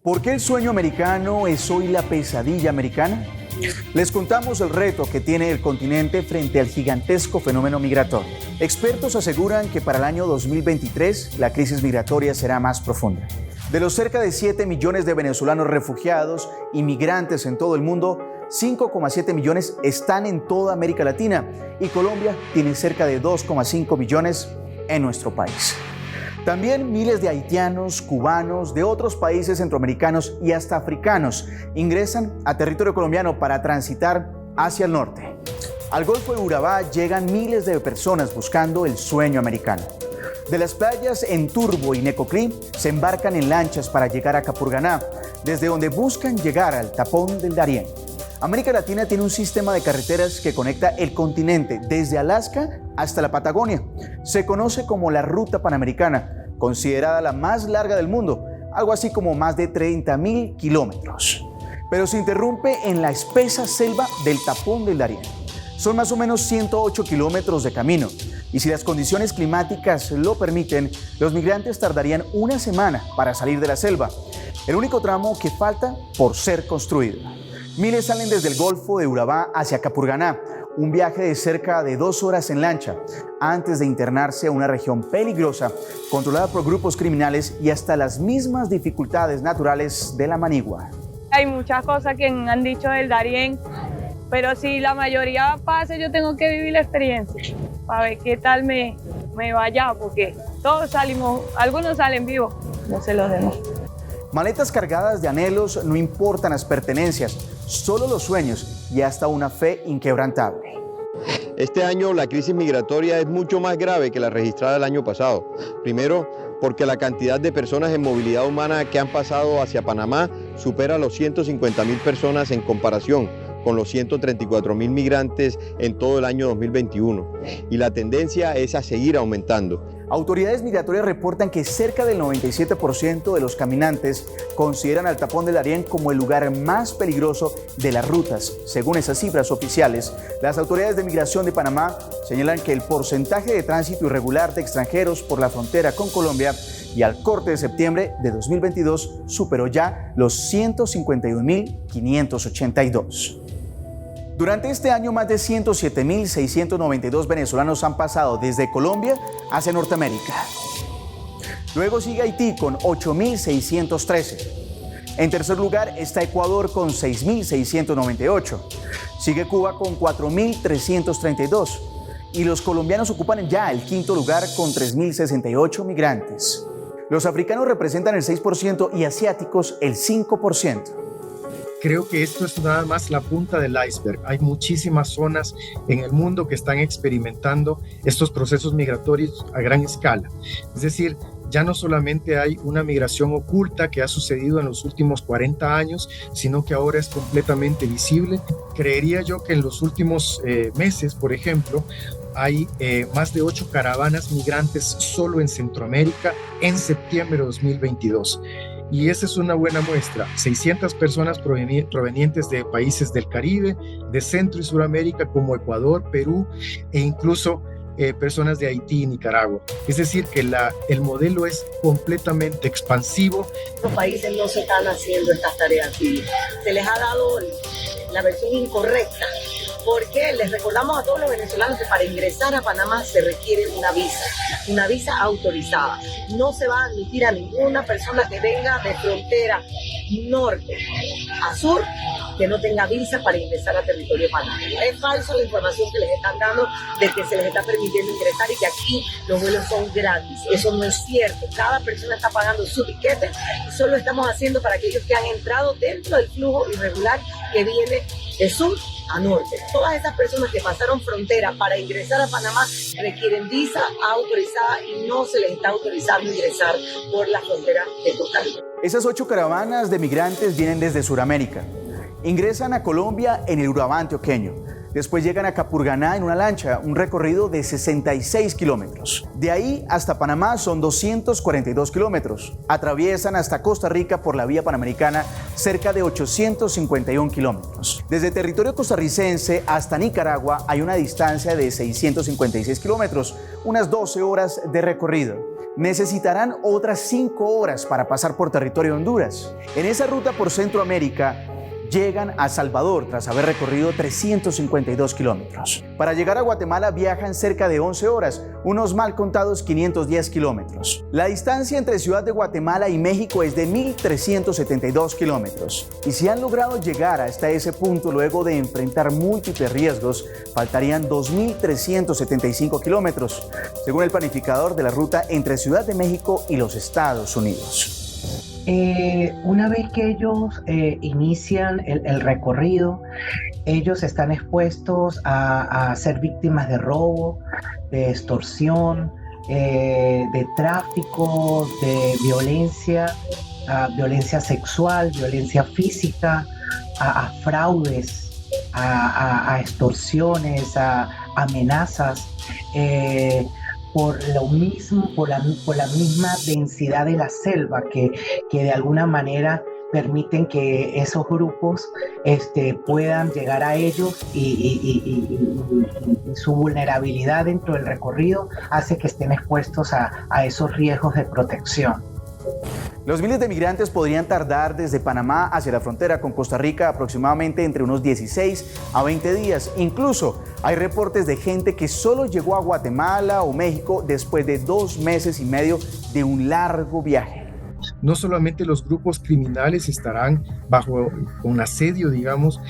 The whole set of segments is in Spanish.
¿Por qué el sueño americano es hoy la pesadilla americana? Les contamos el reto que tiene el continente frente al gigantesco fenómeno migratorio. Expertos aseguran que para el año 2023 la crisis migratoria será más profunda. De los cerca de 7 millones de venezolanos refugiados y migrantes en todo el mundo, 5,7 millones están en toda América Latina y Colombia tiene cerca de 2,5 millones en nuestro país. También miles de haitianos, cubanos, de otros países centroamericanos y hasta africanos ingresan a territorio colombiano para transitar hacia el norte. Al Golfo de Urabá llegan miles de personas buscando el sueño americano. De las playas en Turbo y Necoclí se embarcan en lanchas para llegar a Capurganá, desde donde buscan llegar al tapón del Darién. América Latina tiene un sistema de carreteras que conecta el continente desde Alaska hasta la Patagonia. Se conoce como la Ruta Panamericana, considerada la más larga del mundo, algo así como más de 30.000 kilómetros. Pero se interrumpe en la espesa selva del tapón del Darién. Son más o menos 108 kilómetros de camino, y si las condiciones climáticas lo permiten, los migrantes tardarían una semana para salir de la selva, el único tramo que falta por ser construido. Miles salen desde el Golfo de Urabá hacia Capurganá, un viaje de cerca de 2 horas en lancha, antes de internarse a una región peligrosa, controlada por grupos criminales y hasta las mismas dificultades naturales de la Manigua. Hay muchas cosas que han dicho del Darién, pero si la mayoría pasa, yo tengo que vivir la experiencia para ver qué tal me vaya, porque todos salimos, algunos salen vivos, no se los demás. Maletas cargadas de anhelos, no importan las pertenencias, solo los sueños y hasta una fe inquebrantable. Este año la crisis migratoria es mucho más grave que la registrada el año pasado. Primero, porque la cantidad de personas en movilidad humana que han pasado hacia Panamá supera los 150.000 personas en comparación con los 134.000 migrantes en todo el año 2021. Y la tendencia es a seguir aumentando. Autoridades migratorias reportan que cerca del 97% de los caminantes consideran al tapón del Darién como el lugar más peligroso de las rutas. Según esas cifras oficiales, las autoridades de migración de Panamá señalan que el porcentaje de tránsito irregular de extranjeros por la frontera con Colombia y al corte de septiembre de 2022 superó ya los 151.582. Durante este año, más de 107.692 venezolanos han pasado desde Colombia hacia Norteamérica. Luego sigue Haití con 8.613. En tercer lugar está Ecuador con 6.698. Sigue Cuba con 4.332. Y los colombianos ocupan ya el quinto lugar con 3.068 migrantes. Los africanos representan el 6% y asiáticos el 5%. Creo que esto es nada más la punta del iceberg. Hay muchísimas zonas en el mundo que están experimentando estos procesos migratorios a gran escala. Es decir, ya no solamente hay una migración oculta que ha sucedido en los últimos 40 años, sino que ahora es completamente visible. Creería yo que en los últimos meses, por ejemplo, hay más de 8 caravanas migrantes solo en Centroamérica en septiembre de 2022. Y esa es una buena muestra. 600 personas provenientes de países del Caribe, de Centro y Suramérica como Ecuador, Perú e incluso personas de Haití y Nicaragua. Es decir, que el modelo es completamente expansivo. Los países no se están haciendo estas tareas y se les ha dado la versión incorrecta, porque les recordamos a todos los venezolanos que para ingresar a Panamá se requiere una visa autorizada. No se va a admitir a ninguna persona que venga de frontera norte a sur que no tenga visa para ingresar a territorio panameño. Es falso la información que les están dando de que se les está permitiendo ingresar y que aquí los vuelos son gratis. Eso no es cierto. Cada persona está pagando su tiquete y solo estamos haciendo para aquellos que han entrado dentro del flujo irregular que viene de sur a norte. Todas esas personas que pasaron frontera para ingresar a Panamá requieren visa autorizada y no se les está autorizando ingresar por la frontera de Costa Rica. Esas 8 caravanas de migrantes vienen desde Sudamérica. Ingresan a Colombia en el Urabá antioqueño. Después llegan a Capurganá en una lancha, un recorrido de 66 kilómetros. De ahí hasta Panamá son 242 kilómetros. Atraviesan hasta Costa Rica por la vía panamericana cerca de 851 kilómetros. Desde territorio costarricense hasta Nicaragua hay una distancia de 656 kilómetros, unas 12 horas de recorrido. necesitarán otras 5 horas para pasar por territorio de Honduras. En esa ruta por Centroamérica, llegan a Salvador tras haber recorrido 352 kilómetros. Para llegar a Guatemala viajan cerca de 11 horas, unos mal contados 510 kilómetros. La distancia entre Ciudad de Guatemala y México es de 1.372 kilómetros. Y si han logrado llegar hasta ese punto luego de enfrentar múltiples riesgos, faltarían 2.375 kilómetros, según el planificador de la ruta entre Ciudad de México y los Estados Unidos. Una vez que ellos inician el recorrido, ellos están expuestos a ser víctimas de robo, de extorsión, de tráfico, de violencia, violencia sexual, violencia física, a fraudes, a extorsiones, a amenazas. Por la misma densidad de la selva que de alguna manera permiten que esos grupos puedan llegar a ellos y su vulnerabilidad dentro del recorrido hace que estén expuestos a esos riesgos de protección. Los miles de migrantes podrían tardar desde Panamá hacia la frontera con Costa Rica aproximadamente entre unos 16 a 20 días. Incluso hay reportes de gente que solo llegó a Guatemala o México después de 2 meses y medio de un largo viaje. No solamente los grupos criminales estarán bajo un asedio, digamos,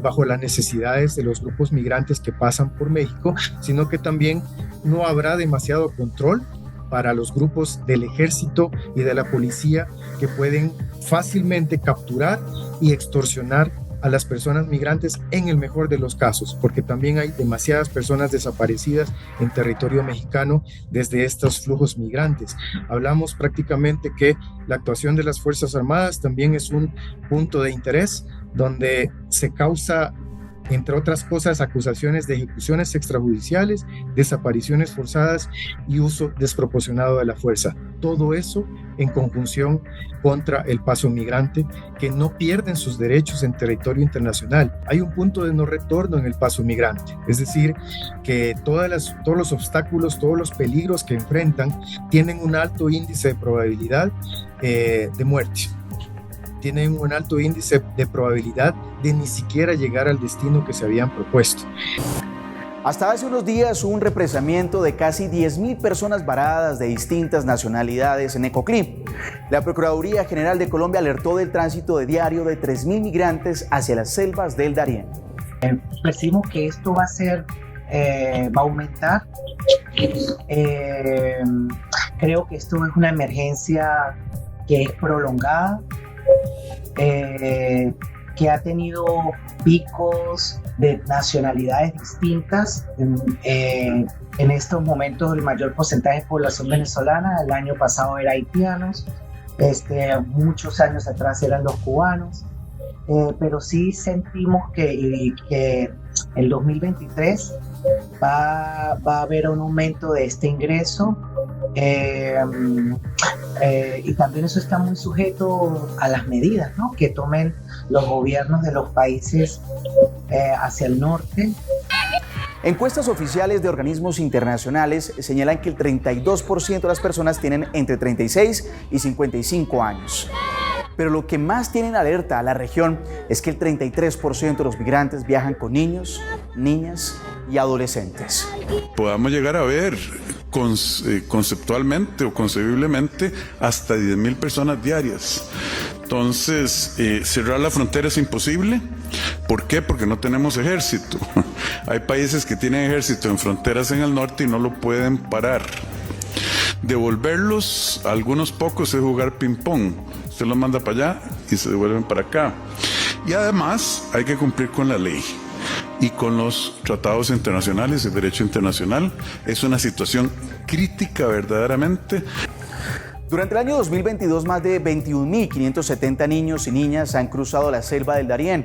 bajo las necesidades de los grupos migrantes que pasan por México, sino que también no habrá demasiado control para los grupos del ejército y de la policía que pueden fácilmente capturar y extorsionar a las personas migrantes en el mejor de los casos, porque también hay demasiadas personas desaparecidas en territorio mexicano desde estos flujos migrantes. Hablamos prácticamente que la actuación de las Fuerzas Armadas también es un punto de interés donde se causa, entre otras cosas, acusaciones de ejecuciones extrajudiciales, desapariciones forzadas y uso desproporcionado de la fuerza. Todo eso en conjunción contra el paso migrante, que no pierden sus derechos en territorio internacional. Hay un punto de no retorno en el paso migrante, es decir, que todos los obstáculos, todos los peligros que enfrentan tienen un alto índice de probabilidad de muerte. Tienen un alto índice de probabilidad de ni siquiera llegar al destino que se habían propuesto. Hasta hace unos días hubo un represamiento de casi 10.000 personas varadas de distintas nacionalidades en Ecoclí. La Procuraduría General de Colombia alertó del tránsito de diario de 3.000 migrantes hacia las selvas del Darién. Percibimos que esto va a aumentar. Creo que esto es una emergencia que es prolongada, que ha tenido picos de nacionalidades distintas. En estos momentos el mayor porcentaje de población venezolana, el año pasado era haitianos, muchos años atrás eran los cubanos, pero sí sentimos que el 2023 va a haber un aumento de este ingreso. Y también eso está muy sujeto a las medidas, ¿no?, que tomen los gobiernos de los países hacia el norte. Encuestas oficiales de organismos internacionales señalan que el 32% de las personas tienen entre 36 y 55 años. Pero lo que más tiene en alerta a la región es que el 33% de los migrantes viajan con niños, niñas y adolescentes. Podamos llegar a ver conceptualmente o concebiblemente hasta 10.000 personas diarias. Entonces, cerrar la frontera es imposible. ¿Por qué? Porque no tenemos ejército. Hay países que tienen ejército en fronteras en el norte y no lo pueden parar. Devolverlos, algunos pocos, es jugar ping-pong. Usted los manda para allá y se devuelven para acá. Y además hay que cumplir con la ley y con los tratados internacionales, el derecho internacional. Es una situación crítica verdaderamente. Durante el año 2022, más de 21.570 niños y niñas han cruzado la selva del Darién.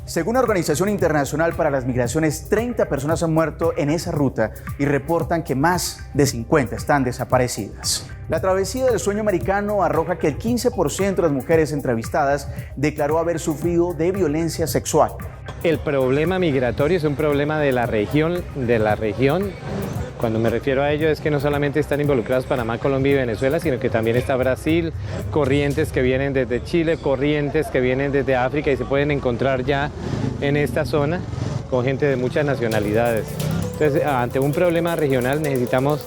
Según la Organización Internacional para las Migraciones, 30 personas han muerto en esa ruta y reportan que más de 50 están desaparecidas. La travesía del sueño americano arroja que el 15% de las mujeres entrevistadas declaró haber sufrido de violencia sexual. El problema migratorio es un problema de la región Cuando me refiero a ello es que no solamente están involucrados Panamá, Colombia y Venezuela, sino que también está Brasil, corrientes que vienen desde Chile, corrientes que vienen desde África y se pueden encontrar ya en esta zona con gente de muchas nacionalidades. Entonces, ante un problema regional necesitamos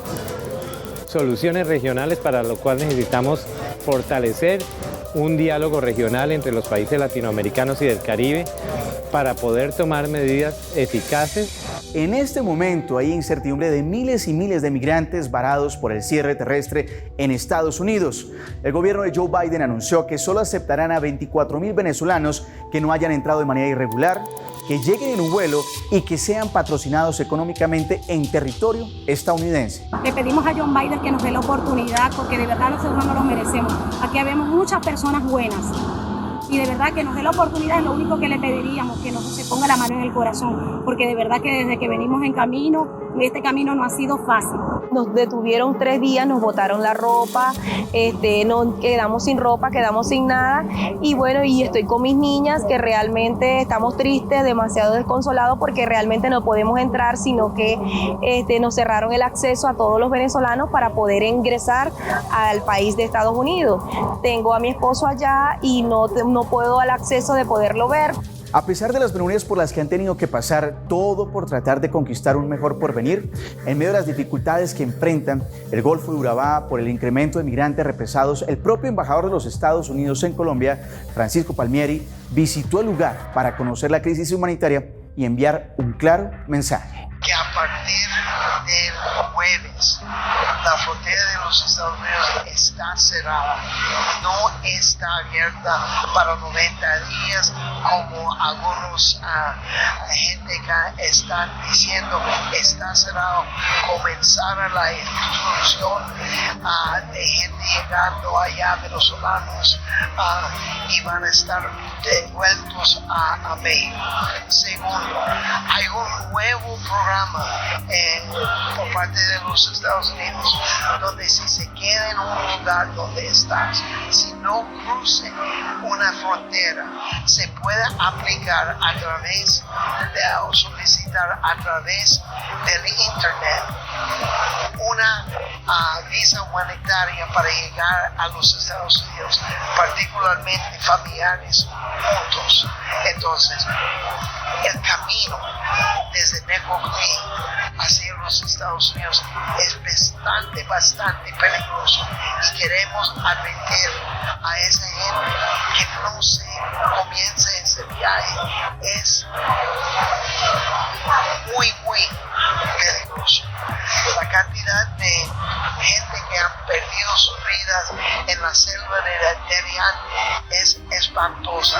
soluciones regionales, para lo cual necesitamos fortalecer un diálogo regional entre los países latinoamericanos y del Caribe para poder tomar medidas eficaces. En este momento hay incertidumbre de miles y miles de migrantes varados por el cierre terrestre en Estados Unidos. El gobierno de Joe Biden anunció que solo aceptarán a 24,000 venezolanos que no hayan entrado de manera irregular, que lleguen en un vuelo y que sean patrocinados económicamente en territorio estadounidense. Le pedimos a John Biden que nos dé la oportunidad, porque de verdad nosotros no lo merecemos. Aquí vemos muchas personas buenas y de verdad que nos dé la oportunidad es lo único que le pediríamos, que nos se ponga la mano en el corazón, porque de verdad que desde que venimos en camino, este camino no ha sido fácil. Nos detuvieron 3 días, nos botaron la ropa, nos quedamos sin ropa, quedamos sin nada y bueno, y estoy con mis niñas que realmente estamos tristes, demasiado desconsolados porque realmente no podemos entrar, sino que nos cerraron el acceso a todos los venezolanos para poder ingresar al país de Estados Unidos. Tengo a mi esposo allá y no puedo al acceso de poderlo ver. A pesar de las penurias por las que han tenido que pasar, todo por tratar de conquistar un mejor porvenir, en medio de las dificultades que enfrentan el Golfo de Urabá por el incremento de migrantes represados, el propio embajador de los Estados Unidos en Colombia, Francisco Palmieri, visitó el lugar para conocer la crisis humanitaria y enviar un claro mensaje. Que a partir del jueves la frontera de los Estados Unidos está cerrada, no está abierta para 90 días como algunos gente que están diciendo está cerrado. Comenzará la introducción de gente llegando allá, venezolanos, y van a estar devueltos a México. Segundo, hay un nuevo programa por parte de los Estados Unidos donde si se queda en un lugar donde estás, si no cruce una frontera, se puede aplicar a través o solicitar a través del internet una visa humanitaria para llegar a los Estados Unidos, particularmente familiares juntos. Entonces, el camino desde Necoclí hacia los Estados Unidos es bastante peligroso y queremos advertir a esa gente que no se comience ese viaje. Es muy peligroso. La cantidad de gente que han perdido sus vidas en la selva de Darién es espantosa.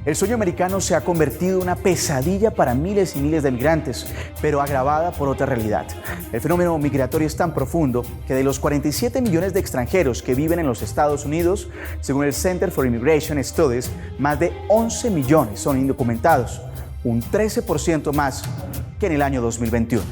El sueño americano se ha convertido en una pesadilla para miles y miles de migrantes, pero agravada por otra realidad. El fenómeno migratorio es tan profundo que de los 47 millones de extranjeros que viven en los Estados Unidos, según el Center for Immigration Studies, más de 11 millones son indocumentados, un 13% más que en el año 2021.